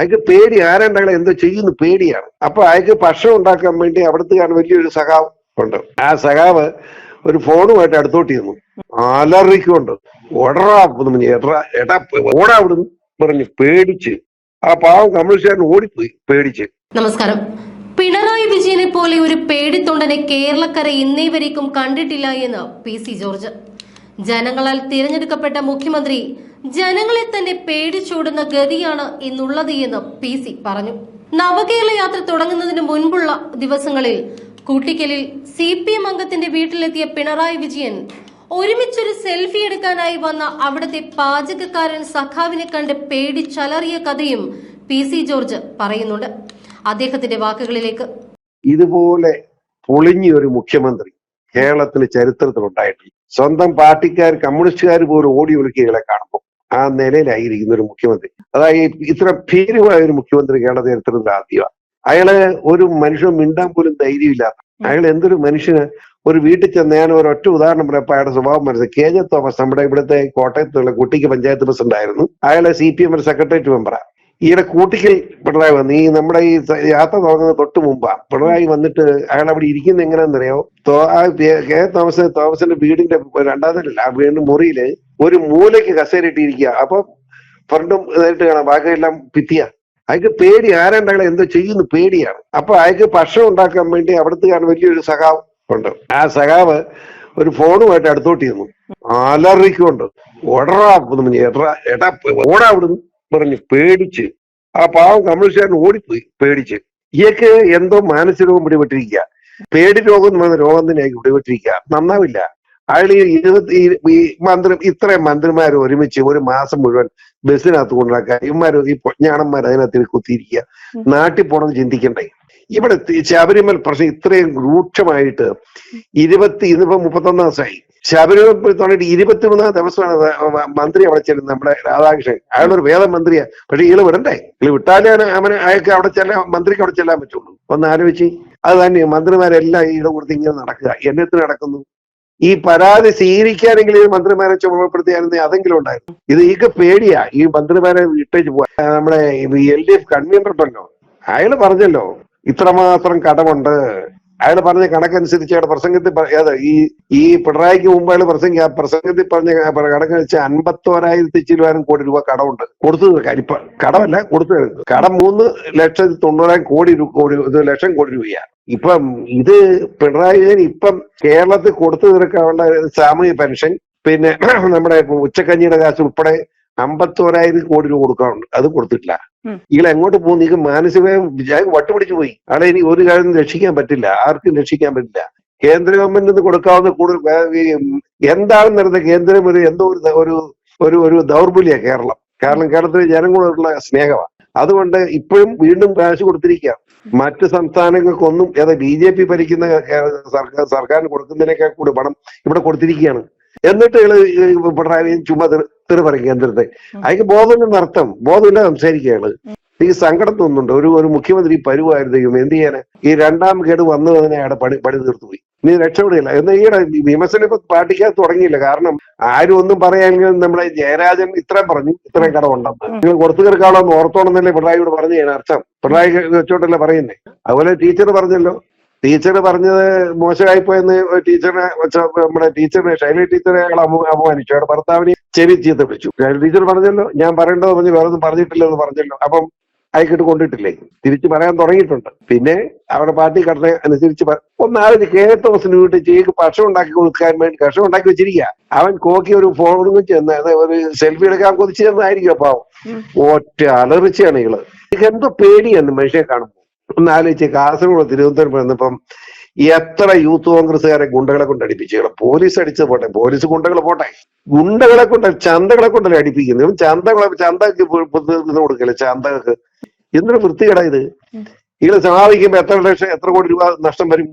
അയാൾക്ക് പേടി, ആരാണ്ട് എന്തോ ചെയ്യുന്നു പേടിയാണ്. അപ്പൊ അയാൾക്ക് ഭക്ഷണം ഉണ്ടാക്കാൻ വേണ്ടി അവിടുത്തെ വലിയൊരു സഖാവ് ഉണ്ട്. ആ സഖാവ് ഒരു ഫോണുമായിട്ട് അടുത്തോട്ട് ചെന്നു. അലറിക്കൊണ്ട് എടാ ഓടാ അവിടുന്ന് പറഞ്ഞ് പേടിച്ച് ആ പാവം കമ്മ്യൂണിസ്റ്റുകാരൻ ഓടിപ്പോയി പേടിച്ച്. നമസ്കാരം. പിണറായി വിജയനെ പോലെ ഒരു പേടിത്തൊണ്ടനെ കേരളക്കര ഇന്നേ വരേക്കും കണ്ടിട്ടില്ല എന്ന് PC ജോർജ്. ജനങ്ങളാൽ തിരഞ്ഞെടുക്കപ്പെട്ട മുഖ്യമന്ത്രി ജനങ്ങളെ തന്നെ പേടിച്ചോടുന്ന ഗതിയാണ് ഇന്നുള്ളത് എന്ന് PC പറഞ്ഞു. നവകേരള യാത്ര തുടങ്ങുന്നതിന് മുൻപുള്ള ദിവസങ്ങളിൽ കൂട്ടിക്കലിൽ CPM അംഗത്തിന്റെ വീട്ടിലെത്തിയ പിണറായി വിജയൻ ഒരുമിച്ചൊരു സെൽഫി എടുക്കാനായി വന്ന അവിടുത്തെ പാചകക്കാരൻ സഖാവിനെ കണ്ട് പേടിച്ചലറിയ കഥയും PC ജോർജ് പറയുന്നുണ്ട്. അദ്ദേഹത്തിന്റെ വാക്കുകളിലേക്ക്. ഇതുപോലെ പൊളിഞ്ഞ ഒരു മുഖ്യമന്ത്രി കേരളത്തിന് ചരിത്രത്തിൽ ഉണ്ടായിട്ടില്ല. സ്വന്തം പാർട്ടിക്കാർ കമ്മ്യൂണിസ്റ്റുകാർ പോലും ഓടി ഒളിക്കുകകളെ കാണുമ്പോൾ ആ നിലയിലായിരിക്കുന്ന ഒരു മുഖ്യമന്ത്രി, അതായത് ഇത്ര ഭീരുവായ ഒരു മുഖ്യമന്ത്രി കേരള ചരിത്രത്തിൽ ആദ്യമാണ്. അയാള് ഒരു മനുഷ്യൻ മിണ്ടാൻ പോലും ധൈര്യമില്ലാത്ത അയാൾ എന്തൊരു മനുഷ്യന്. ഒരു വീട്ടിൽ ചെന്ന് ഞാൻ ഒരൊറ്റ ഉദാഹരണം പറയപ്പോ അയാളുടെ സ്വഭാവം മനസ്സിലായി. KJ തോമസ് നമ്മുടെ ഇവിടുത്തെ കോട്ടയത്തുള്ള കുട്ടിക്ക് പഞ്ചായത്ത് പ്രസിഡന്റ് ആയിരുന്നു. അയാളെ CPM സെക്രട്ടേറിയറ്റ് മെമ്പറാണ്. ഈയിടെ കൂട്ടിക്കൽ പിണറായി വന്നു. ഈ നമ്മുടെ ഈ യാത്ര തുടങ്ങുന്ന തൊട്ട് മുമ്പാ പിണറായി വന്നിട്ട് അയാൾ അവിടെ ഇരിക്കുന്ന എങ്ങനെയാണെന്നറിയാമോ? KJ തോമസിന്റെ വീടിന്റെ രണ്ടാം നിലയില്ല, ആ വീടിന്റെ മുറിയില് ഒരു മൂലയ്ക്ക് കസേരയിട്ടിരിക്കുക. അപ്പൊ ഫ്രണ്ടും നേരിട്ട് കാണാം, ബാക്കിയെല്ലാം ഭിത്തിയ. അയാൾക്ക് പേടി, ആരാണ്ട് എന്തോ ചെയ്യുന്നു പേടിയാണ്. അപ്പൊ അയാൾക്ക് ഭക്ഷണം ഉണ്ടാക്കാൻ വേണ്ടി അവിടുത്തെ വലിയൊരു സഖാവ് ഉണ്ട്. ആ സഖാവ് ഒരു ഫോണുമായിട്ട് അടുത്തോട്ട് ചെന്നു. അലറിക്കൊണ്ട് എടാ ഓടാ അവിടുന്ന് പറഞ്ഞ് പേടിച്ച് ആ പാവം കമ്മ്യൂണിസ്റ്റുകാരൻ ഓടിപ്പോയി പേടിച്ച്. ഇയൊക്കെ എന്തോ മാനസിക രോഗം പിടിപെട്ടിരിക്കുക. പേടി രോഗം എന്ന് പറയുന്ന രോഗം തന്നെയായി പിടിപെട്ടിരിക്കുക. നന്നാവില്ല. അയാൾ ഇത്രയും മന്ത്രിമാർ ഒരുമിച്ച് ഒരു മാസം മുഴുവൻ ബസ്സിനകത്ത് കൊണ്ടുവരാക്കുക. ഇവന്മാര് ഈ പൊഞ്ഞാണന്മാർ അതിനകത്ത് കുത്തിയിരിക്കുക. നാട്ടിൽ പോണെന്ന് ചിന്തിക്കണ്ടേ? ഇവിടെ ശബരിമല പ്രശ്നം ഇത്രയും രൂക്ഷമായിട്ട് ഇന്നിപ്പോ 31 ദിവസമായി. ശബരിമല തുടങ്ങിയിട്ട് 23 ദിവസമാണ് മന്ത്രി അവിടെ ചെല്ലുന്നത്. നമ്മുടെ രാധാകൃഷ്ണൻ അയാളൊരു വേദമന്ത്രിയാ. പക്ഷെ ഇയാള് വിടണ്ടേ? ഇയാള് വിട്ടാലേ അയാൾക്ക് അവിടെ മന്ത്രിക്ക് അവിടെ ചെല്ലാൻ പറ്റുള്ളൂ. ഒന്ന് ആലോചിച്ച്. അത് തന്നെ മന്ത്രിമാരെല്ലാം ഈടെ കൊടുത്ത് ഇങ്ങനെ നടക്കുക. എന്നത്തിന് നടക്കുന്നു? ഈ പരാതി സ്വീകരിക്കാനെങ്കിലും ഈ മന്ത്രിമാരെ ചുമതലപ്പെടുത്തിയായിരുന്നേ അതെങ്കിലും ഉണ്ടായിരുന്നു. ഇത് പേടിയാ ഈ മന്ത്രിമാരെ വിട്ടേച്ച് പോവാ. നമ്മുടെ LDF കൺവീനർ ഉണ്ടല്ലോ, അയാള് പറഞ്ഞല്ലോ ഇത്രമാത്രം കടമുണ്ട്. അയാൾ പറഞ്ഞ കണക്കനുസരിച്ച് അയാളുടെ പ്രസംഗത്തിൽ ഈ പിണറായിക്ക് മുമ്പ് അയാൾ പ്രസംഗത്തിൽ പറഞ്ഞ കണക്ക് വെച്ചാൽ 51,000 കോടി രൂപ കടമുണ്ട്. കൊടുത്തു തീർക്കാൻ. ഇപ്പൊ കടമല്ല, കൊടുത്തു തീർക്കും. കടം 3,90,000 ലക്ഷം കോടി രൂപയാണ്. ഇപ്പം ഇത് പിണറായി ഇപ്പം കേരളത്തിൽ കൊടുത്തു തീർക്കാനുള്ള സാമൂഹ്യ പെൻഷൻ, പിന്നെ നമ്മുടെ ഉച്ചക്കഞ്ഞിയുടെ കാശ് ഉൾപ്പെടെ 51,000 കോടി രൂപ കൊടുക്കാറുണ്ട്. അത് കൊടുത്തിട്ടില്ല. ഇയാൾ എങ്ങോട്ട് പോകുന്നു? നീക്ക് മാനസികമായി വട്ടുപിടിച്ചു പോയി. ആളെ ഇനി ഒരു കാര്യം രക്ഷിക്കാൻ പറ്റില്ല, ആർക്കും രക്ഷിക്കാൻ പറ്റില്ല. കേന്ദ്ര ഗവൺമെന്റിൽ നിന്ന് കൊടുക്കാവുന്ന കൂടുതൽ എന്താണെന്ന് പറയുന്നത് കേന്ദ്രം എന്തോ ഒരു ദൗർബല്യ കേരളം. കാരണം കേരളത്തിലെ ജനങ്ങളോടുള്ള സ്നേഹമാണ്. അതുകൊണ്ട് ഇപ്പോഴും വീണ്ടും കാശ് കൊടുത്തിരിക്കുക. മറ്റ് സംസ്ഥാനങ്ങൾക്കൊന്നും BJP ഭരിക്കുന്ന സർക്കാരിന് കൊടുക്കുന്നതിനേക്കാൾ കൂടി പണം ഇവിടെ കൊടുത്തിരിക്കുകയാണ്. എന്നിട്ട് പിണറായി ചുമ്മാ തെറി പറയും കേന്ദ്രത്തെ. അയാൾക്ക് ബോധമില്ലെന്ന് അർത്ഥം, ബോധമില്ല സംസാരിക്കുകയാണ്. ഈ സങ്കടം തോന്നുന്നുണ്ട്. ഒരു മുഖ്യമന്ത്രി പരുവായിരുന്നു എന്ത് ചെയ്യാന്? ഈ രണ്ടാം കേട് വന്നു തന്നെ അയാളുടെ പണി തീർത്തുപോയി. ഇനി രക്ഷപ്പെടുകയില്ല. എന്നാൽ ഈയുടെ വിമർശനം ഇപ്പൊ പാർട്ടിക്കകത്ത് തുടങ്ങിയില്ല. കാരണം ആരും ഒന്നും പറയാമെങ്കിൽ നമ്മുടെ ജയരാജൻ ഇത്രയും പറഞ്ഞു, ഇത്രയും കടമുണ്ടെന്ന്. നിങ്ങൾ കൊടുത്തു തീർക്കാളെന്ന് ഓർത്തോണമെന്നല്ലേ പിണറായിയോട് പറഞ്ഞതാണ് അർത്ഥം. പിണറായി വെച്ചോട്ടല്ലേ പറയുന്നേ. അതുപോലെ ടീച്ചർ പറഞ്ഞല്ലോ, ടീച്ചർ പറഞ്ഞത് മോശമായിപ്പോയെന്ന് ടീച്ചറിനെ നമ്മുടെ ടീച്ചറിനെ ശൈലി ടീച്ചറെ അയാൾ അപമാനിച്ചു. അയാളുടെ ഭർത്താവിനെ ചെവി ചീത്ത വിളിച്ചു. ടീച്ചർ പറഞ്ഞല്ലോ, ഞാൻ പറയേണ്ടത് പറഞ്ഞ് വേറെ ഒന്നും പറഞ്ഞിട്ടില്ലെന്ന് പറഞ്ഞല്ലോ. അപ്പം അയക്കിട്ട് കൊണ്ടിട്ടില്ലേ? തിരിച്ചു പറയാൻ തുടങ്ങിയിട്ടുണ്ട്. പിന്നെ അവരുടെ പാർട്ടി ഘടന അനുസരിച്ച് ഒന്നാമത് KJ തോമസിന് വീട്ടിൽ ചെയ്ക്ക് ഭക്ഷണം ഉണ്ടാക്കി കൊടുക്കാൻ വേണ്ടി ഭക്ഷണം ഉണ്ടാക്കി വെച്ചിരിക്കുക. അവൻ കോക്കി ഒരു ഫോണും ചെന്ന് ഒരു സെൽഫി എടുക്കാൻ കൊതിച്ചു ചെന്നായിരിക്കും. പാവം ഒറ്റ അലറിച്ചാണ് ഇയാള്. എന്തോ പേടിയാണ് മനുഷ്യനെ കാണുമ്പോൾ. ഒന്ന് ആലോചിച്ച്. കാസർഗോഡ് തിരുവനന്തപുരം വന്നപ്പം എത്ര യൂത്ത് കോൺഗ്രസ്സുകാരെ ഗുണ്ടകളെ കൊണ്ട് അടിപ്പിച്ചു. പോലീസ് അടിച്ചത് പോട്ടെ, പോലീസ് ഗുണ്ടകളെ പോട്ടെ, ഗുണ്ടകളെ കൊണ്ട് ചന്തകളെ കൊണ്ടല്ലേ അടിപ്പിക്കുന്നത്. ചന്തക്ക് കൊടുക്കല്ലേ ചന്തകൾക്ക്. എന്തൊരു വൃത്തികേടാ ഇത്. ഇയാള് സമാപിക്കുമ്പോ എത്ര കോടി രൂപ നഷ്ടം വരും.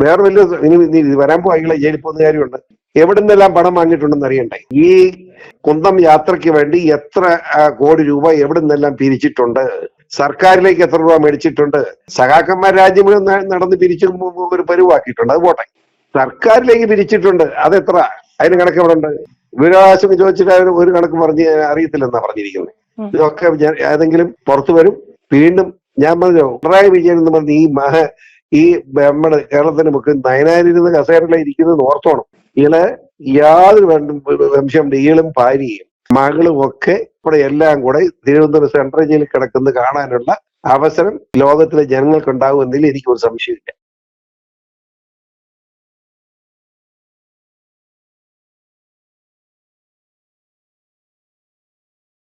വേറെ വലിയ ഇനി വരാൻ പോവാ ഇയാളെ ജയിലിൽ പോകുന്ന കാര്യമുണ്ട്. എവിടുന്നെല്ലാം പണം വാങ്ങിയിട്ടുണ്ടെന്ന് അറിയണ്ടേ? ഈ കുന്തം യാത്രയ്ക്ക് വേണ്ടി എത്ര കോടി രൂപ എവിടുന്നെല്ലാം പിരിച്ചിട്ടുണ്ട്? സർക്കാരിലേക്ക് എത്ര രൂപ മേടിച്ചിട്ടുണ്ട്? സഖാക്കന്മാർ രാജ്യം മുഴുവൻ നടന്ന് പിരിച്ചു ഒരു പരുവാക്കിയിട്ടുണ്ട്. അത് പോട്ടെ, സർക്കാരിലേക്ക് പിരിച്ചിട്ടുണ്ട്. അതെത്ര? അതിന് കണക്ക് എവിടെ ഉണ്ട്? വിവരാവകാശം ചോദിച്ചിട്ട് ഒരു കണക്ക് പറഞ്ഞ് അറിയത്തില്ലെന്നാ പറഞ്ഞിരിക്കുന്നത്. ഇതൊക്കെ ഏതെങ്കിലും പുറത്തു വരും. വീണ്ടും ഞാൻ പറഞ്ഞു പിണറായി വിജയൻ എന്ന് പറഞ്ഞ ഈ നമ്മുടെ കേരളത്തിന്റെ മുഖ്യ നയനാരിരുന്ന് കസേരയിലെ ഇരിക്കുന്നത് ഓർത്തോണം. ഇയാള് യാതൊരു വംശമുണ്ട്. ഈളും ഭാര്യയും മകളും ഒക്കെ ഇവിടെ എല്ലാം കൂടെ തിരുവനന്തപുരം സെൻട്രൽ ജയിലിൽ കിടക്കുന്നത് കാണാനുള്ള അവസരം ലോകത്തിലെ ജനങ്ങൾക്കുണ്ടാകും എന്നതിൽ എനിക്കൊരു സംശയമില്ല.